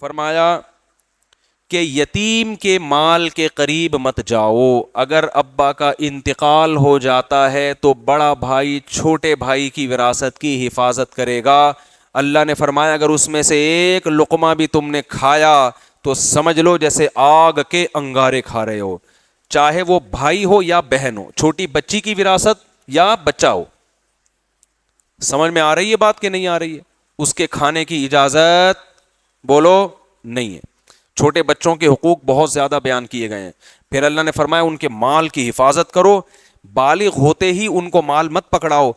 فرمایا کہ یتیم کے مال کے قریب مت جاؤ. اگر ابا کا انتقال ہو جاتا ہے تو بڑا بھائی چھوٹے بھائی کی وراثت کی حفاظت کرے گا. اللہ نے فرمایا اگر اس میں سے ایک لقمہ بھی تم نے کھایا تو سمجھ لو جیسے آگ کے انگارے کھا رہے ہو, چاہے وہ بھائی ہو یا بہن ہو, چھوٹی بچی کی وراثت یا بچہ ہو. سمجھ میں آ رہی ہے بات کہ نہیں آ رہی ہے؟ اس کے کھانے کی اجازت بولو نہیں ہے. چھوٹے بچوں کے حقوق بہت زیادہ بیان کیے گئے ہیں. پھر اللہ نے فرمایا ان کے مال کی حفاظت کرو. بالغ ہوتے ہی ان کو مال مت پکڑاؤ,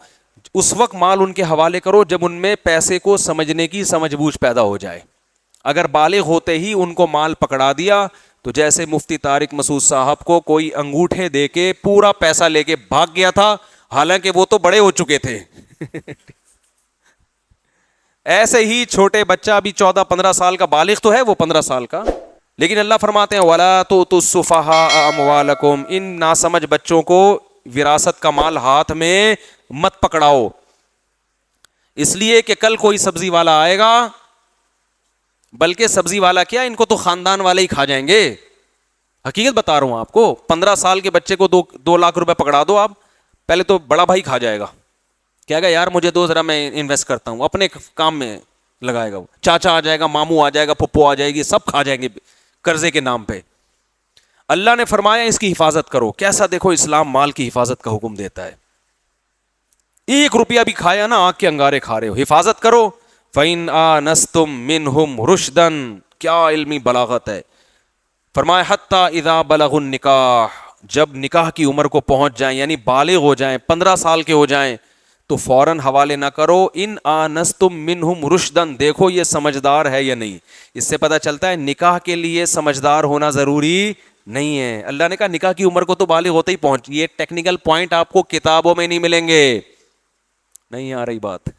اس وقت مال ان کے حوالے کرو جب ان میں پیسے کو سمجھنے کی سمجھ بوجھ پیدا ہو جائے. اگر بالغ ہوتے ہی ان کو مال پکڑا دیا تو جیسے مفتی طارق مسعود صاحب کو کوئی انگوٹھے دے کے پورا پیسہ لے کے بھاگ گیا تھا, حالانکہ وہ تو بڑے ہو چکے تھے. ایسے ہی چھوٹے بچہ بھی 14-15 سال کا, بالغ تو ہے وہ 15 سال کا, لیکن اللہ فرماتے ہیں وَلَا تُؤْتُوا السُّفَهَاءَ أَمْوَالَكُمْ, ان ناسمجھ بچوں کو وراثت کا مال ہاتھ میں مت پکڑاؤ. اس لیے کہ کل کوئی سبزی والا آئے گا, بلکہ سبزی والا کیا, ان کو تو خاندان والے ہی کھا جائیں گے. حقیقت بتا رہا ہوں آپ کو, 15 سال کے بچے کو 2 لاکھ روپے پکڑا دو آپ, پہلے تو بڑا بھائی کھا جائے گا, کہے گا یار مجھے دو ذرا میں انویسٹ کرتا ہوں, اپنے کام میں لگائے گا. وہ چاچا آ جائے گا, ماموں آ جائے گا, پھپھو آ جائے گی, سب کھا جائیں گے قرضے کے نام پہ. اللہ نے فرمایا اس کی حفاظت کرو. کیسا دیکھو اسلام مال کی حفاظت کا حکم دیتا ہے. 1 روپیہ بھی کھایا نا آنکھ کے انگارے کھا رہے ہو, حفاظت کرو. فَإِنْ آنَسْتُم مِّنْهُمْ رُشْدًا, کیا علمی بلاغت ہے. فرمایا حتیٰ اذا بلغوا النکاح, جب نکاح کی عمر کو پہنچ جائیں یعنی بالغ ہو جائیں, 15 سال کے ہو جائیں, تو فوراً حوالے نہ کرو. ان آنستم منہم رشدن, دیکھو یہ سمجھدار ہے یا نہیں. اس سے پتہ چلتا ہے نکاح کے لیے سمجھدار ہونا ضروری نہیں ہے. اللہ نے کہا نکاح کی عمر کو تو بالغ ہوتے ہی پہنچ. یہ ٹیکنیکل پوائنٹ آپ کو کتابوں میں نہیں ملیں گے. نہیں آ رہی بات؟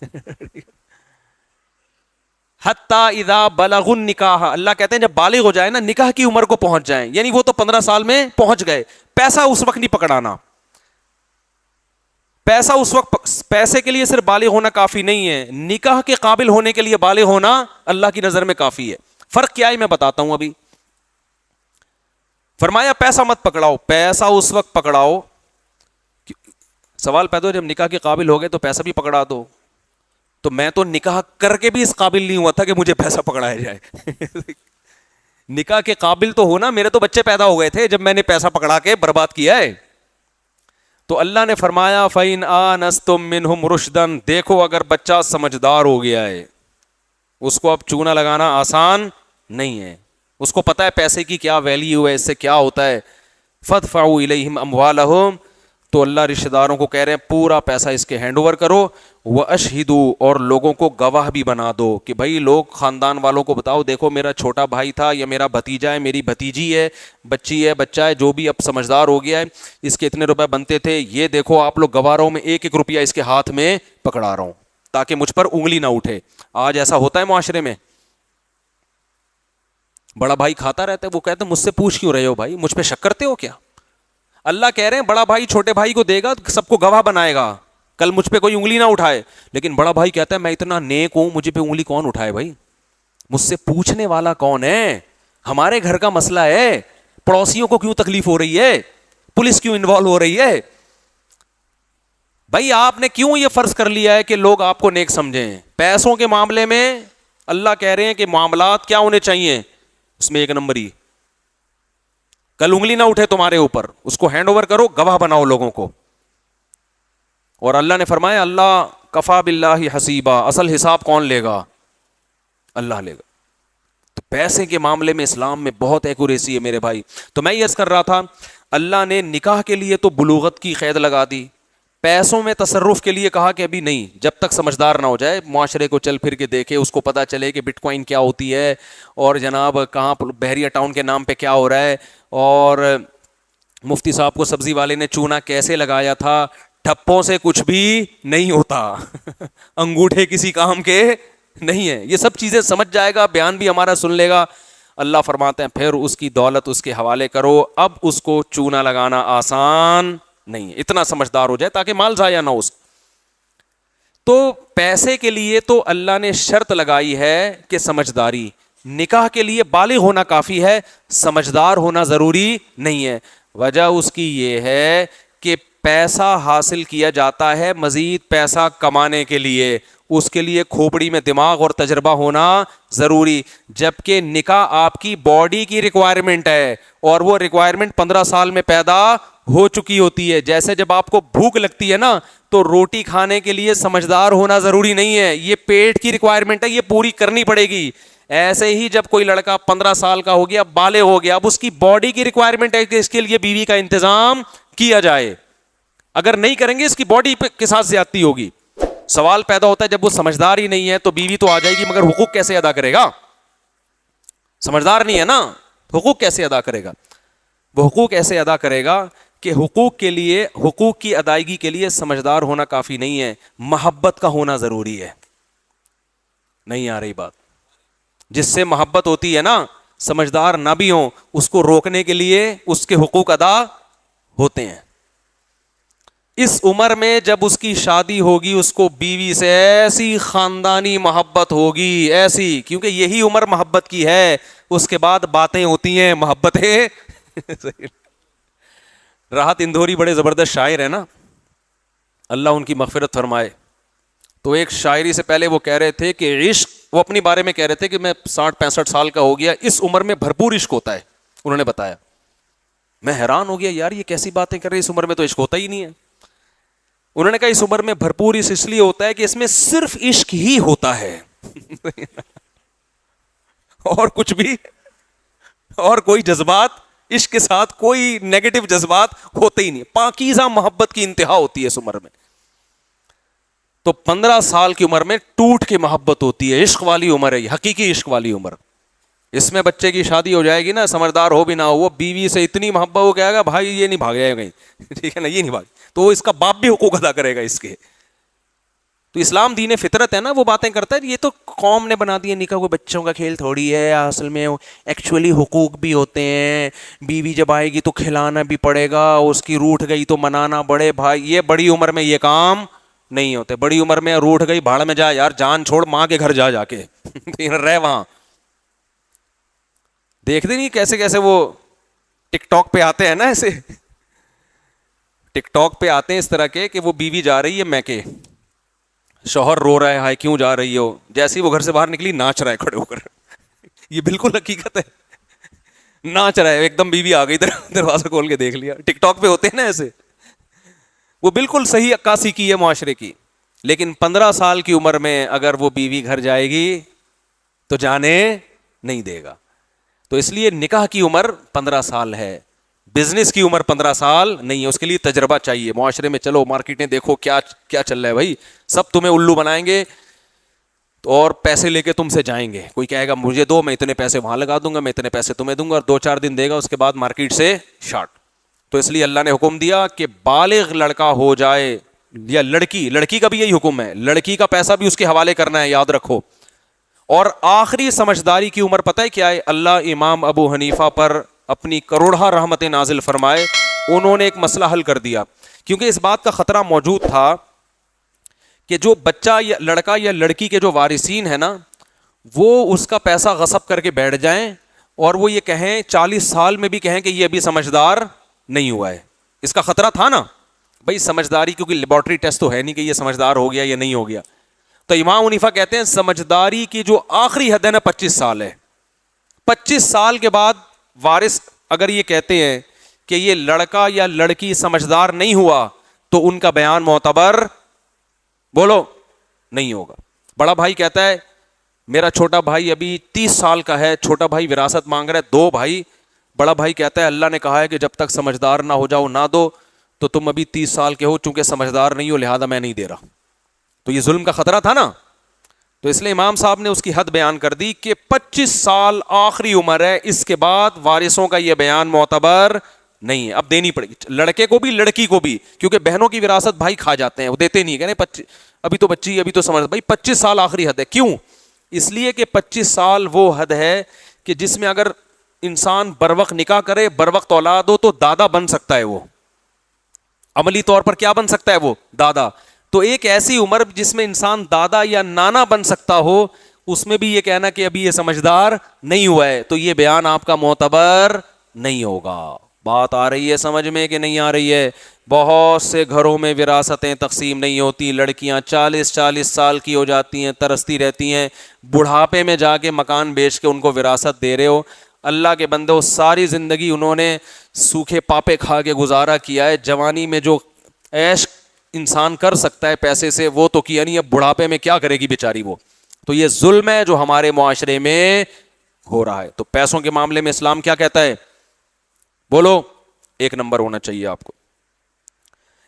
حتیٰ اذا بلغوا النکاح, اللہ کہتے ہیں جب بالغ ہو جائے نا, نکاح کی عمر کو پہنچ جائیں, یعنی وہ تو 15 سال میں پہنچ گئے. پیسہ اس وقت نہیں پکڑانا. پیسہ اس وقت, پیسے کے لیے صرف بالغ ہونا کافی نہیں ہے, نکاح کے قابل ہونے کے لیے بالغ ہونا اللہ کی نظر میں کافی ہے. فرق کیا ہے میں بتاتا ہوں ابھی. فرمایا پیسہ مت پکڑاؤ, پیسہ اس وقت پکڑاؤ. سوال پیدا ہو جب نکاح کے قابل ہو گئے تو پیسہ بھی پکڑا دو. تو میں تو نکاح کر کے بھی اس قابل نہیں ہوا تھا کہ مجھے پیسہ پکڑایا جائے. نکاح کے قابل تو ہونا, میرے تو بچے پیدا ہو گئے تھے جب میں نے پیسہ پکڑا کے برباد کیا ہے. تو اللہ نے فرمایا فَإِنْ آنَسْتُم مِّنْهُمْ رُشْدًا, دیکھو اگر بچہ سمجھدار ہو گیا ہے, اس کو اب چونا لگانا آسان نہیں ہے, اس کو پتہ ہے پیسے کی کیا ویلیو ہے, اس سے کیا ہوتا ہے. فَادْفَعُوا إِلَيْهِمْ أَمْوَالَهُمْ, تو اللہ رشتہ داروں کو کہہ رہے ہیں پورا پیسہ اس کے ہینڈ اوور کرو. وَأَشْهِدُوا, اور لوگوں کو گواہ بھی بنا دو کہ بھائی لوگ خاندان والوں کو بتاؤ دیکھو میرا چھوٹا بھائی تھا یا میرا بھتیجا ہے, میری بھتیجی ہے, بچی ہے, بچہ ہے, جو بھی اب سمجھدار ہو گیا ہے, اس کے اتنے روپے بنتے تھے, یہ دیکھو آپ لوگ گواہ رہو, میں 1-1 روپیہ اس کے ہاتھ میں پکڑا رہا ہوں تاکہ مجھ پر انگلی نہ اٹھے. آج ایسا ہوتا ہے معاشرے میں, بڑا بھائی کھاتا رہتا ہے, وہ کہتے ہیں مجھ سے پوچھ کیوں رہے ہو بھائی, مجھ پہ شک کرتے ہو کیا. اللہ کہہ رہے ہیں بڑا بھائی چھوٹے بھائی کو دے گا, سب کو گواہ بنائے گا, کل مجھ پہ کوئی انگلی نہ اٹھائے. لیکن بڑا بھائی کہتا ہے میں اتنا نیک ہوں, مجھے پہ انگلی کون اٹھائے بھائی, مجھ سے پوچھنے والا کون ہے, ہمارے گھر کا مسئلہ ہے, پڑوسیوں کو کیوں تکلیف ہو رہی ہے, پولیس کیوں انوالو ہو رہی ہے. بھائی آپ نے کیوں یہ فرض کر لیا ہے کہ لوگ آپ کو نیک سمجھیں. پیسوں کے معاملے میں اللہ کہہ رہے ہیں کہ معاملات کیا ہونے چاہیے, اس میں 1 نمبر ہی, کل انگلی نہ اٹھے تمہارے اوپر, اس کو ہینڈ اوور کرو, گواہ بناؤ لوگوں کو. اور اللہ نے فرمایا اللہ کفا باللہ حسیبا, اصل حساب کون لے گا, اللہ لے گا. تو پیسے کے معاملے میں اسلام میں بہت ایکوریسی ہے میرے بھائی. تو میں یہ عرض کر رہا تھا اللہ نے نکاح کے لیے تو بلوغت کی قید لگا دی, پیسوں میں تصرف کے لیے کہا کہ ابھی نہیں, جب تک سمجھدار نہ ہو جائے, معاشرے کو چل پھر کے دیکھے, اس کو پتہ چلے کہ بٹ کوائن کیا ہوتی ہے, اور جناب کہاں بحریہ ٹاؤن کے نام پہ کیا ہو رہا ہے, اور مفتی صاحب کو سبزی والے نے چونا کیسے لگایا تھا. ٹھپوں سے کچھ بھی نہیں ہوتا, انگوٹھے کسی کام کے نہیں ہے. یہ سب چیزیں سمجھ جائے گا, بیان بھی ہمارا سن لے گا. اللہ فرماتے ہیں پھر اس کی دولت اس کے حوالے کرو, اب اس کو چونا لگانا آسان نہیں ہے, اتنا سمجھدار ہو جائے تاکہ مال ضائع نہ ہو. تو پیسے کے لیے تو اللہ نے شرط لگائی ہے کہ سمجھداری, نکاح کے لیے بالغ ہونا کافی ہے, سمجھدار ہونا ضروری نہیں ہے. وجہ اس کی یہ ہے کہ پیسہ حاصل کیا جاتا ہے مزید پیسہ کمانے کے لیے, اس کے لیے کھوپڑی میں دماغ اور تجربہ ہونا ضروری, جبکہ نکاح آپ کی باڈی کی ریکوائرمنٹ ہے اور وہ ریکوائرمنٹ 15 سال میں پیدا ہو چکی ہوتی ہے. جیسے جب آپ کو بھوک لگتی ہے نا تو روٹی کھانے کے لیے سمجھدار ہونا ضروری نہیں ہے, یہ پیٹ کی ریکوائرمنٹ ہے, یہ پوری کرنی پڑے گی. ایسے ہی جب کوئی لڑکا 15 سال کا ہو گیا, بالغ ہو گیا, اب اس کی باڈی کی ریکوائرمنٹ ہے کہ اس کے لیے بیوی کا انتظام کیا جائے. اگر نہیں کریں گے اس کی باڈی کے ساتھ زیادتی ہوگی. سوال پیدا ہوتا ہے جب وہ سمجھدار ہی نہیں ہے تو بیوی تو آ جائے گی مگر حقوق کیسے ادا کرے گا؟ سمجھدار نہیں ہے نا, حقوق کیسے ادا کرے گا؟ وہ حقوق ایسے ادا کرے گا کہ حقوق کے لیے, حقوق کی ادائیگی کے لیے سمجھدار ہونا کافی نہیں ہے, محبت کا ہونا ضروری ہے. نہیں آ رہی بات؟ جس سے محبت ہوتی ہے نا, سمجھدار نہ بھی ہوں, اس کو روکنے کے لیے اس کے حقوق ادا ہوتے ہیں. اس عمر میں جب اس کی شادی ہوگی اس کو بیوی سے ایسی خاندانی محبت ہوگی, ایسی, کیونکہ یہی عمر محبت کی ہے. اس کے بعد باتیں ہوتی ہیں, محبتیں. راحت اندوری بڑے زبردست شاعر ہے نا, اللہ ان کی مغفرت فرمائے. تو ایک شاعری سے پہلے وہ کہہ رہے تھے کہ عشق, وہ اپنی بارے میں کہہ رہے تھے کہ میں 60-65 سال کا ہو گیا, اس عمر میں بھرپور عشق ہوتا ہے. انہوں نے بتایا, میں حیران ہو گیا, یار یہ کیسی باتیں کر رہے, اس عمر میں تو عشق ہوتا ہی نہیں ہے. انہوں نے کہا اس عمر میں بھرپور عشق اس لیے ہوتا ہے کہ اس میں صرف عشق ہی ہوتا ہے اور کچھ بھی, اور کوئی جذبات, عشق کے ساتھ کوئی نیگیٹو جذبات ہوتے ہی نہیں. پاکیزہ محبت کی انتہا ہوتی ہے اس عمر میں. تو 15 سال کی عمر میں ٹوٹ کے محبت ہوتی ہے, عشق والی عمر ہے یہ, حقیقی عشق والی عمر. اس میں بچے کی شادی ہو جائے گی نا, سمجھدار ہو بھی نہ ہو, وہ بیوی سے اتنی محبت ہو کہے گا بھائی یہ نہیں بھاگ جائے گا کہیں, ٹھیک ہے نا, یہ نہیں بھاگ, تو اس کا باپ بھی حقوق ادا کرے گا اس کے. تو اسلام دین فطرت ہے نا, وہ باتیں کرتا ہے. یہ تو قوم نے بنا دی ہے نکاح, کوئی بچوں کا کھیل تھوڑی ہے, اصل میں ایکچولی حقوق بھی ہوتے ہیں. بیوی جب آئے گی تو کھلانا بھی پڑے گا, اس کی روٹھ گئی تو منانا پڑے. بھائی یہ بڑی عمر میں یہ کام نہیں ہوتے. بڑی عمر میں روٹھ گئی, بھاڑ میں جا یار, جان چھوڑ, ماں کے گھر جا کے رہ وہاں. دیکھتے نہیں کیسے کیسے وہ ٹک ٹاک پہ آتے ہیں نا, ایسے ٹک ٹاک پہ آتے ہیں اس طرح کے کہ وہ بیوی جا رہی ہے میکے, شوہر رو رہا ہے, ہائے کیوں جا رہی ہو, جیسے ہی وہ گھر سے باہر نکلی ناچ رہا ہے کھڑے ہو کر. یہ بالکل حقیقت ہے, ناچ رہا ہے ایک دم, بیوی آ گئی, دروازہ کھول کے دیکھ لیا. ٹک ٹاک پہ ہوتے ہیں نا ایسے, وہ بالکل صحیح عکاسی کی ہے معاشرے کی. لیکن 15 سال کی عمر میں اگر وہ بیوی گھر جائے گی تو جانے نہیں دے گا. تو اس لیے نکاح کی عمر 15 سال ہے, بزنس کی عمر 15 سال نہیں ہے. اس کے لیے تجربہ چاہیے. معاشرے میں چلو, مارکیٹیں دیکھو کیا کیا چل رہا ہے بھائی, سب تمہیں الو بنائیں گے اور پیسے لے کے تم سے جائیں گے. کوئی کہے گا مجھے دو, میں اتنے پیسے وہاں لگا دوں گا, میں اتنے پیسے تمہیں دوں گا, اور 2-4 دن دے گا, اس کے بعد مارکیٹ سے شارٹ. تو اس لیے اللہ نے حکم دیا کہ بالغ لڑکا ہو جائے یا لڑکی, لڑکی کا بھی یہی حکم ہے, لڑکی کا پیسہ بھی اس کے حوالے کرنا ہے, یاد رکھو. اور آخری سمجھداری کی عمر پتہ ہے کیا ہے؟ اللہ امام ابو حنیفہ پر اپنی کروڑہ رحمتیں نازل فرمائے, انہوں نے ایک مسئلہ حل کر دیا. کیونکہ اس بات کا خطرہ موجود تھا کہ جو بچہ یا لڑکا یا لڑکی کے جو وارثین ہیں نا, وہ اس کا پیسہ غصب کر کے بیٹھ جائیں اور وہ یہ کہیں 40 سال میں بھی کہیں کہ یہ ابھی سمجھدار نہیں ہوا ہے. اس کا خطرہ تھا نا بھائی, سمجھداری, کیونکہ لیبارٹری ٹیسٹ تو ہے نہیں کہ یہ سمجھدار ہو گیا یا نہیں ہو گیا. تو امام حنیفہ کہتے ہیں سمجھداری کی جو آخری حد ہے نا 25 سال ہے. 25 سال کے بعد وارث اگر یہ کہتے ہیں کہ یہ لڑکا یا لڑکی سمجھدار نہیں ہوا تو ان کا بیان معتبر بولو نہیں ہوگا. بڑا بھائی کہتا ہے میرا چھوٹا بھائی ابھی 30 سال کا ہے, چھوٹا بھائی وراثت مانگ رہا ہے, 2 بھائی. بڑا بھائی کہتا ہے اللہ نے کہا ہے کہ جب تک سمجھدار نہ ہو جاؤ نہ دو, تو تم ابھی 30 سال کے ہو, چونکہ سمجھدار نہیں ہو لہذا میں نہیں دے رہا. تو یہ ظلم کا خطرہ تھا نا. تو اس لیے امام صاحب نے اس کی حد بیان کر دی کہ 25 سال آخری عمر ہے, اس کے بعد وارثوں کا یہ بیان معتبر نہیں ہے. اب دینی پڑے گی لڑکے کو بھی لڑکی کو بھی, کیونکہ بہنوں کی وراثت بھائی کھا جاتے ہیں, وہ دیتے نہیں, کہنے ابھی تو بچی, ابھی تو سمجھ. بھائی 25 سال آخری حد ہے. کیوں؟ اس لیے کہ 25 سال وہ حد ہے کہ جس میں اگر انسان بر وقت نکاح کرے, بر وقت اولاد ہو, تو دادا بن سکتا ہے. وہ عملی طور پر کیا بن سکتا ہے؟ وہ دادا. تو ایک ایسی عمر جس میں انسان دادا یا نانا بن سکتا ہو, اس میں بھی یہ کہنا کہ ابھی یہ سمجھدار نہیں ہوا ہے تو یہ بیان آپ کا معتبر نہیں ہوگا. بات آ رہی ہے سمجھ میں کہ نہیں آ رہی ہے؟ بہت سے گھروں میں وراثتیں تقسیم نہیں ہوتی, لڑکیاں 40 سال کی ہو جاتی ہیں, ترستی رہتی ہیں, بڑھاپے میں جا کے مکان بیچ کے ان کو وراثت دے رہے ہو. اللہ کے بندو, ساری زندگی انہوں نے سوکھے پاپے کھا کے گزارا کیا ہے, جوانی میں جو عیش انسان کر سکتا ہے پیسے سے وہ تو کیا نہیں, اب بڑھاپے میں کیا کرے گی بیچاری وہ. تو یہ ظلم ہے جو ہمارے معاشرے میں ہو رہا ہے. تو پیسوں کے معاملے میں اسلام کیا کہتا ہے؟ بولو. 1 نمبر ہونا چاہیے آپ کو.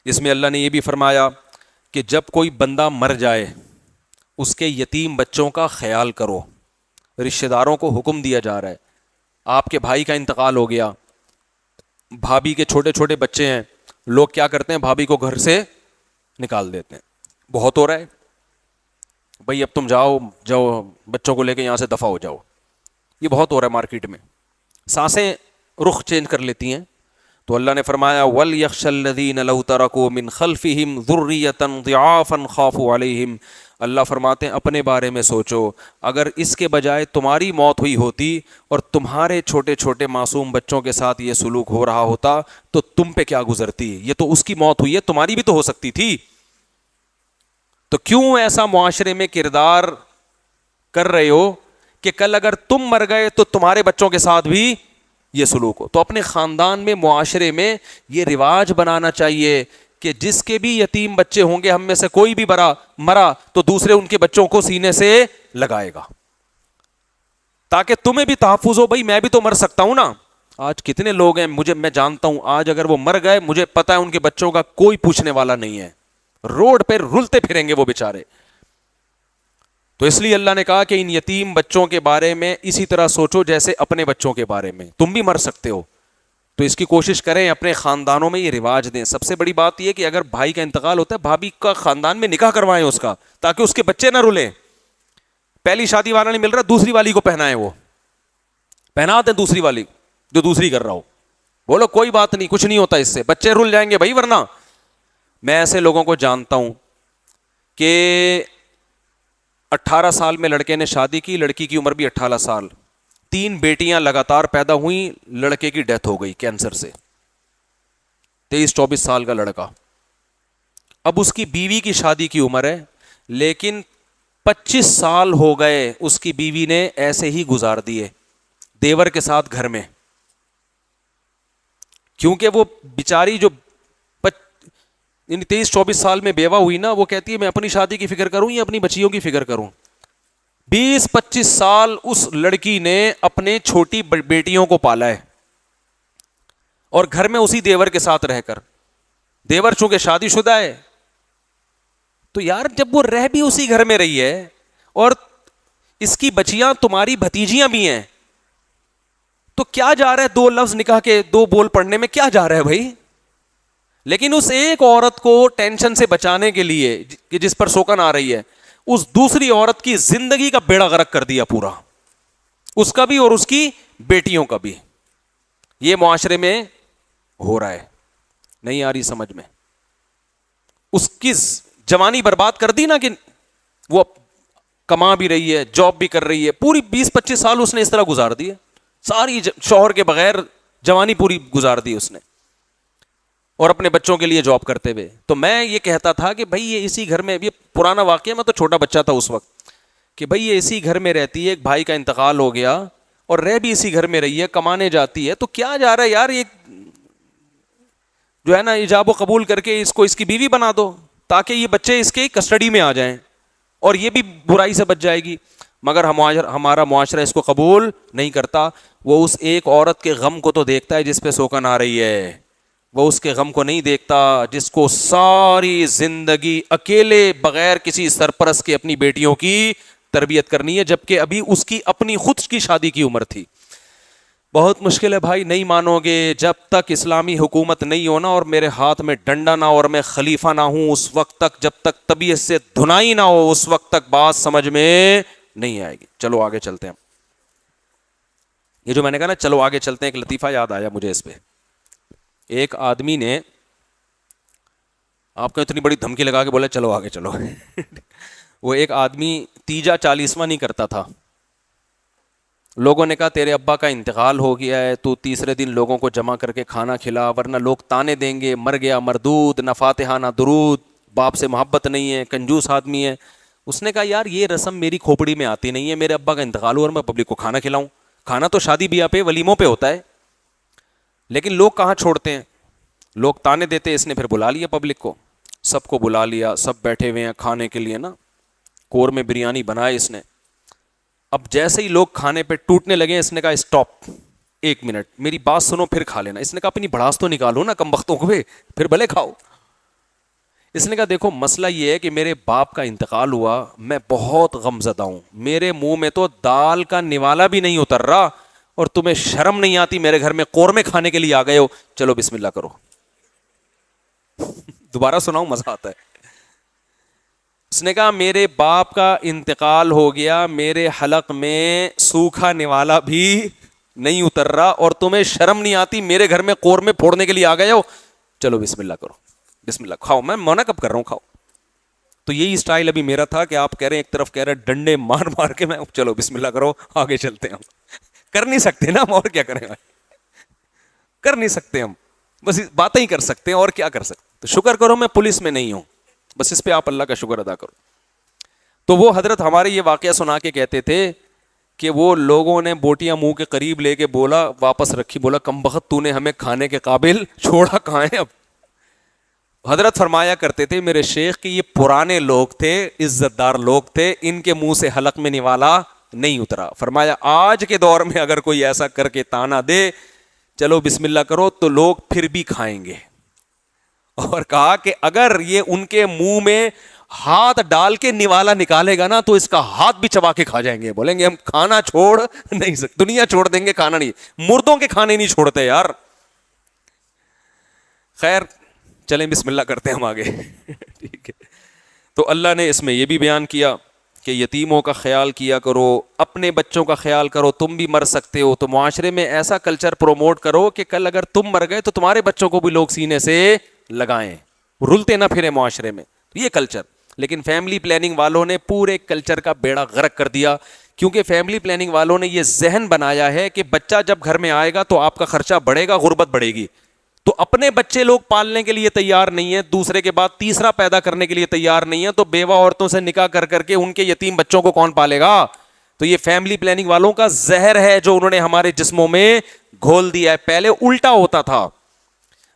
اس میں اللہ نے یہ بھی فرمایا کہ جب کوئی بندہ مر جائے اس کے یتیم بچوں کا خیال کرو. رشتہ داروں کو حکم دیا جا رہا ہے. آپ کے بھائی کا انتقال ہو گیا, بھابھی کے چھوٹے چھوٹے بچے ہیں, لوگ کیا کرتے ہیں, بھابھی کو گھر سے نکال دیتے ہیں. بہت ہو رہا ہے بھائی, اب تم جاؤ بچوں کو لے کے یہاں سے دفع ہو جاؤ. یہ بہت ہو رہا ہے مارکیٹ میں. سانسیں رخ چینج کر لیتی ہیں. تو اللہ نے فرمایا وَلْيَخْشَ الَّذِينَ لَوْ تَرَكُوا مِنْ خَلْفِهِمْ ذُرِّيَّةً ضِعَافًا خَافُوا عَلَيْهِمْ. اللہ فرماتے ہیں اپنے بارے میں سوچو, اگر اس کے بجائے تمہاری موت ہوئی ہوتی اور تمہارے چھوٹے چھوٹے معصوم بچوں کے ساتھ یہ سلوک ہو رہا ہوتا تو تم پہ کیا گزرتی. یہ تو اس کی موت ہوئی ہے, تمہاری بھی تو ہو سکتی تھی. تو کیوں ایسا معاشرے میں کردار کر رہے ہو کہ کل اگر تم مر گئے تو تمہارے بچوں کے ساتھ بھی یہ سلوک ہو. تو اپنے خاندان میں, معاشرے میں یہ رواج بنانا چاہیے کہ جس کے بھی یتیم بچے ہوں گے, ہم میں سے کوئی بھی مرا تو دوسرے ان کے بچوں کو سینے سے لگائے گا تاکہ تمہیں بھی تحفظ ہو. بھائی میں بھی تو مر سکتا ہوں نا. آج کتنے لوگ ہیں میں جانتا ہوں, آج اگر وہ مر گئے مجھے پتا ہے ان کے بچوں کا کوئی پوچھنے والا نہیں ہے, روڈ پہ رلتے پھریں گے وہ بیچارے. تو اس لیے اللہ نے کہا کہ ان یتیم بچوں کے بارے میں اسی طرح سوچو جیسے اپنے بچوں کے بارے میں. تم بھی مر سکتے ہو تو اس کی کوشش کریں اپنے خاندانوں میں یہ رواج دیں. سب سے بڑی بات یہ کہ اگر بھائی کا انتقال ہوتا ہے, بھابھی کا خاندان میں نکاح کروائیں اس کا, تاکہ اس کے بچے نہ رلیں. پہلی شادی والا نہیں مل رہا, دوسری والی کو پہنائیں, وہ پہنا دیں دوسری والی جو دوسری کر رہا ہو. بولو کوئی بات نہیں, کچھ نہیں ہوتا اس سے, بچے رل جائیں گے بھائی. ورنہ میں ایسے لوگوں کو جانتا ہوں کہ 18 سال میں لڑکے نے شادی کی, لڑکی کی عمر بھی 18 سال, 3 بیٹیاں لگاتار پیدا ہوئیں, لڑکے کی ڈیتھ ہو گئی کینسر سے. 23-24 سال کا لڑکا. اب اس کی بیوی کی شادی کی عمر ہے, لیکن 25 سال ہو گئے اس کی بیوی نے ایسے ہی گزار دیے دیور کے ساتھ گھر میں. کیونکہ وہ بیچاری جو 23-24 سال میں بیوہ ہوئی نا, وہ کہتی ہے میں اپنی شادی کی فکر کروں یا اپنی بچیوں کی فکر کروں. 20-25 سال اس لڑکی نے اپنے چھوٹی بیٹیوں کو پالا ہے, اور گھر میں اسی دیور کے ساتھ رہ کر. دیور چونکہ شادی شدہ ہے تو یار جب وہ رہ بھی اسی گھر میں رہی ہے اور اس کی بچیاں تمہاری بھتیجیاں بھی ہیں, تو کیا جا رہا ہے 2 لفظ نکاح کے 2 بول پڑھنے میں, کیا جا رہا ہے بھائی. لیکن اس ایک عورت کو ٹینشن سے بچانے کے لیے کہ جس پر سوکن آ رہی ہے, اس دوسری عورت کی زندگی کا بیڑا غرق کر دیا پورا, اس کا بھی اور اس کی بیٹیوں کا بھی. یہ معاشرے میں ہو رہا ہے, نہیں آ رہی سمجھ میں. اس کی جوانی برباد کر دی نا, کہ وہ کما بھی رہی ہے, جاب بھی کر رہی ہے, پوری 20-25 سال اس نے اس طرح گزار دی ہے, ساری شوہر کے بغیر جوانی پوری گزار دی اس نے, اور اپنے بچوں کے لیے جاب کرتے ہوئے. تو میں یہ کہتا تھا کہ بھائی یہ اسی گھر میں, یہ پرانا واقعہ, میں تو چھوٹا بچہ تھا اس وقت, کہ بھائی یہ اسی گھر میں رہتی ہے, ایک بھائی کا انتقال ہو گیا اور رہ بھی اسی گھر میں رہی ہے, کمانے جاتی ہے, تو کیا جا رہا ہے یار, یہ جو ہے نا ایجاب و قبول کر کے اس کو اس کی بیوی بنا دو تاکہ یہ بچے اس کے کسٹڈی میں آ جائیں اور یہ بھی برائی سے بچ جائے گی. مگر ہمارا معاشرہ اس کو قبول نہیں کرتا. وہ اس ایک عورت کے غم کو تو دیکھتا ہے جس پہ سوکن آ رہی ہے, وہ اس کے غم کو نہیں دیکھتا جس کو ساری زندگی اکیلے بغیر کسی سرپرست کے اپنی بیٹیوں کی تربیت کرنی ہے, جبکہ ابھی اس کی اپنی خود کی شادی کی عمر تھی. بہت مشکل ہے بھائی, نہیں مانو گے. جب تک اسلامی حکومت نہیں ہونا اور میرے ہاتھ میں ڈنڈا نہ اور میں خلیفہ نہ ہوں, اس وقت تک, جب تک طبیعت سے دھنائی نہ ہو, اس وقت تک بات سمجھ میں نہیں آئے گی. چلو آگے چلتے ہیں. یہ جو میں نے کہا نا چلو آگے چلتے ہیں, ایک لطیفہ یاد آیا مجھے اس پہ. ایک آدمی نے آپ کو اتنی بڑی دھمکی لگا کے بولا چلو آگے چلو. وہ ایک آدمی تیجا 40واں نہیں کرتا تھا. لوگوں نے کہا تیرے ابا کا انتقال ہو گیا ہے, تو تیسرے دن لوگوں کو جمع کر کے کھانا کھلا, ورنہ لوگ تانے دیں گے, مر گیا مردود, نہ فاتحہ نہ درود, باپ سے محبت نہیں ہے, کنجوس آدمی ہے. اس نے کہا یار یہ رسم میری کھوپڑی میں آتی نہیں ہے, میرے ابا کا انتقال ہوا اور میں پبلک کو کھانا کھلاؤں. کھانا تو شادی بیاہ پہ ولیموں پہ ہوتا ہے, لیکن لوگ کہاں چھوڑتے ہیں, لوگ تانے دیتے. اس نے پھر بلا لیا پبلک کو, سب کو بلا لیا, سب بیٹھے ہوئے ہیں کھانے کے لیے نا, کور میں بریانی بنائے اس نے. اب جیسے ہی لوگ کھانے پہ ٹوٹنے لگے, اس نے کہا اسٹاپ, 1 منٹ میری بات سنو پھر کھا لینا. اس نے کہا اپنی بھڑاس تو نکالو نا کم بختوں کو, پھر بھلے کھاؤ. اس نے کہا دیکھو مسئلہ یہ ہے کہ میرے باپ کا انتقال ہوا, میں بہت غم زدہ ہوں, میرے منہ میں تو دال کا نوالا بھی نہیں اتر رہا, اور تمہیں شرم نہیں آتی میرے گھر میں قورمے کھانے کے لیے آ گئے ہو, چلو بسم اللہ کرو. دوبارہ سناؤں, مزہ آتا ہے. اس نے کہا میرے باپ کا انتقال ہو گیا, میرے حلق میں سوکھا نوالا بھی نہیں اتر رہا, اور تمہیں شرم نہیں آتی میرے گھر میں قورمے پھوڑنے کے لیے آ گئے ہو, چلو بسم اللہ کرو, بسم اللہ کھاؤ. میں منع کب کر رہا ہوں, کھاؤ. تو یہی اسٹائل ابھی میرا تھا کہ آپ کہہ رہے ہیں ایک طرف کہہ رہے ڈنڈے مار مار کے, میں چلو بسم اللہ کرو آگے چلتے ہیں. ہم کر نہیں سکتے نا, ہم اور کیا کریں, کر نہیں سکتے ہم, بس باتیں ہی کر سکتے ہیں, اور کیا کر سکتے. تو شکر کرو میں پولیس میں نہیں ہوں, بس اس پہ آپ اللہ کا شکر ادا کرو. تو وہ حضرت ہمارے یہ واقعہ سنا کے کہتے تھے کہ وہ لوگوں نے بوٹیاں منہ کے قریب لے کے بولا, واپس رکھی, بولا کم بخت تو نے ہمیں کھانے کے قابل چھوڑا کہاں ہے اب. حضرت فرمایا کرتے تھے میرے شیخ کہ یہ پرانے لوگ تھے, عزت دار لوگ تھے, ان کے منہ سے حلق میں نوالا نہیں اترا. فرمایا آج کے دور میں اگر کوئی ایسا کر کے تانا دے چلو بسم اللہ کرو, تو لوگ پھر بھی کھائیں گے. اور کہا کہ اگر یہ ان کے منہ میں ہاتھ ڈال کے نوالا نکالے گا نا, تو اس کا ہاتھ بھی چبا کے کھا جائیں گے, بولیں گے ہم کھانا چھوڑ نہیں سکتے, دنیا چھوڑ دیں گے, کھانا نہیں, مردوں کے کھانے نہیں چھوڑتے یار. خیر چلیں بسم اللہ کرتے ہیں ہم آگے. ٹھیک ہے, تو اللہ نے اس میں یہ بھی بیان کیا کہ یتیموں کا خیال کیا کرو, اپنے بچوں کا خیال کرو, تم بھی مر سکتے ہو, تو معاشرے میں ایسا کلچر پروموٹ کرو کہ کل اگر تم مر گئے تو تمہارے بچوں کو بھی لوگ سینے سے لگائیں, رلتے نہ پھرے معاشرے میں, یہ کلچر. لیکن فیملی پلاننگ والوں نے پورے کلچر کا بیڑا غرق کر دیا, کیونکہ فیملی پلاننگ والوں نے یہ ذہن بنایا ہے کہ بچہ جب گھر میں آئے گا تو آپ کا خرچہ بڑھے گا, غربت بڑھے گی. تو اپنے بچے لوگ پالنے کے لیے تیار نہیں ہے, دوسرے کے بعد تیسرا پیدا کرنے کے لیے تیار نہیں ہے, تو بیوہ عورتوں سے نکاح کر کر کے ان کے یتیم بچوں کو کون پالے گا. تو یہ فیملی پلاننگ والوں کا زہر ہے جو انہوں نے ہمارے جسموں میں گھول دیا ہے. پہلے الٹا ہوتا تھا,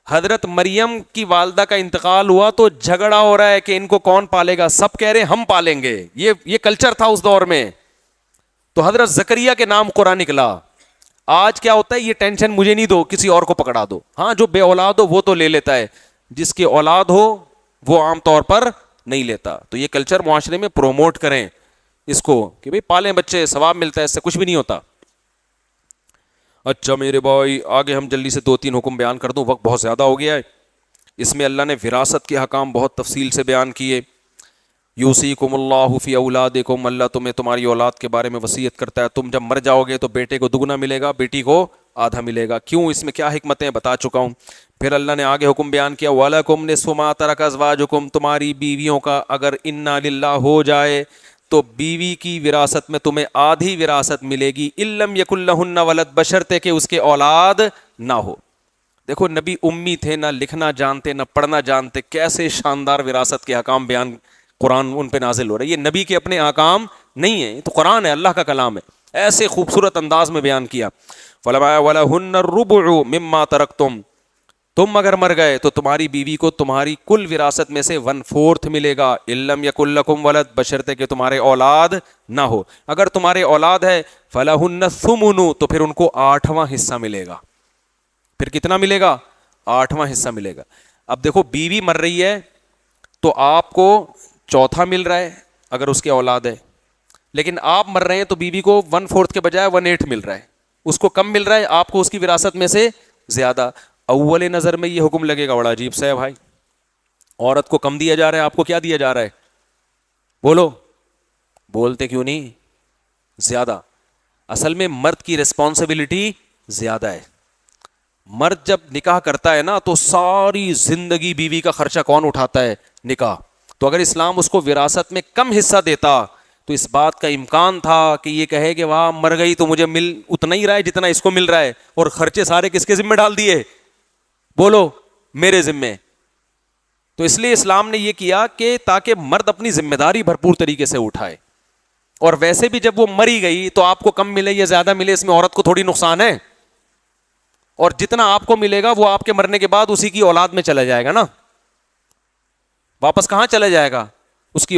حضرت مریم کی والدہ کا انتقال ہوا تو جھگڑا ہو رہا ہے کہ ان کو کون پالے گا, سب کہہ رہے ہیں ہم پالیں گے. یہ کلچر تھا اس دور میں. تو حضرت زکریا کے نام قرآن نکلا. آج کیا ہوتا ہے, یہ ٹینشن مجھے نہیں دو, کسی اور کو پکڑا دو. ہاں جو بے اولاد ہو وہ تو لے لیتا ہے, جس کی اولاد ہو وہ عام طور پر نہیں لیتا. تو یہ کلچر معاشرے میں پروموٹ کریں اس کو کہ بھئی پالیں بچے, ثواب ملتا ہے, اس سے کچھ بھی نہیں ہوتا. اچھا میرے بھائی آگے ہم جلدی سے 2-3 حکم بیان کر دوں, وقت بہت زیادہ ہو گیا ہے. اس میں اللہ نے وراثت کے حکام بہت تفصیل سے بیان کیے. یوصیکم اللہ فی اولادکم, اللہ تمہیں تمہاری اولاد کے بارے میں وصیت کرتا ہے, تم جب مر جاؤ گے تو بیٹے کو دگنا ملے گا, بیٹی کو آدھا ملے گا. کیوں, اس میں کیا حکمتیں بتا چکا ہوں. پھر اللہ نے آگے حکم بیان کیا وَلَكُمْ نِصْفُ مَا تَرَكَ أَزْوَاجُكُمْ, تمہاری بیویوں کا اگر اِنَّا لِلَّهِ ہو جائے تو بیوی کی وراثت میں تمہیں آدھی وراثت ملے گی. إِن لَمْ يَكُنْ لَهُنَّ وَلَدٌ, بشرطے کہ اس کے اولاد نہ ہو. دیکھو نبی امی تھے, نہ لکھنا جانتے نہ پڑھنا جانتے, کیسے شاندار وراثت کے حکام بیان قرآن ان پہ نازل ہو رہا ہے. یہ نبی کے اپنے احکام نہیں ہیں, یہ تو قرآن ہے, اللہ کا کلام ہے, ایسے خوبصورت انداز میں بیان کیا. وَلَهُنَّ الرُّبُعُ مِمَّا تَرَكْتُمْ, تم اگر مر گئے تو تمہاری بیوی کو تمہاری کل وراثت میں سے 1/4 ملے گا. إِن لَمْ يَكُنْ لَكُمْ وَلَدٌ, بشرطے کہ تمہارے اولاد نہ ہو. اگر تمہارے اولاد ہے فَلَهُنَّ الثُّمُنُ, تو پھر ان کو 8واں حصہ ملے گا. پھر کتنا ملے گا, 8واں حصہ ملے گا. اب دیکھو بیوی مر رہی ہے تو آپ کو 1/4 مل رہا ہے اگر اس کے اولاد ہے, لیکن آپ مر رہے ہیں تو بیوی کو 1/4 کے بجائے 1/8 مل رہا ہے, اس کو کم مل رہا ہے, آپ کو اس کی وراثت میں سے زیادہ. اول نظر میں یہ حکم لگے گا بڑا عجیب سا ہے بھائی, عورت کو کم دیا جا رہا ہے, آپ کو کیا دیا جا رہا ہے, بولو, بولتے کیوں نہیں, زیادہ. اصل میں مرد کی ریسپانسبلٹی زیادہ ہے. مرد جب نکاح کرتا ہے نا تو ساری زندگی بیوی کا خرچہ کون اٹھاتا ہے, نکاح. تو اگر اسلام اس کو وراثت میں کم حصہ دیتا تو اس بات کا امکان تھا کہ یہ کہے کہ واہ مر گئی تو مجھے مل اتنا ہی رہا ہے جتنا اس کو مل رہا ہے، اور خرچے سارے کس کے ذمہ ڈال دیے؟ بولو، میرے ذمے۔ تو اس لیے اسلام نے یہ کیا کہ تاکہ مرد اپنی ذمہ داری بھرپور طریقے سے اٹھائے، اور ویسے بھی جب وہ مری گئی تو آپ کو کم ملے یا زیادہ ملے اس میں عورت کو تھوڑی نقصان ہے، اور جتنا آپ کو ملے گا وہ آپ کے مرنے کے بعد اسی کی اولاد میں چلا جائے گا نا، واپس کہاں چلا جائے گا؟ اس کی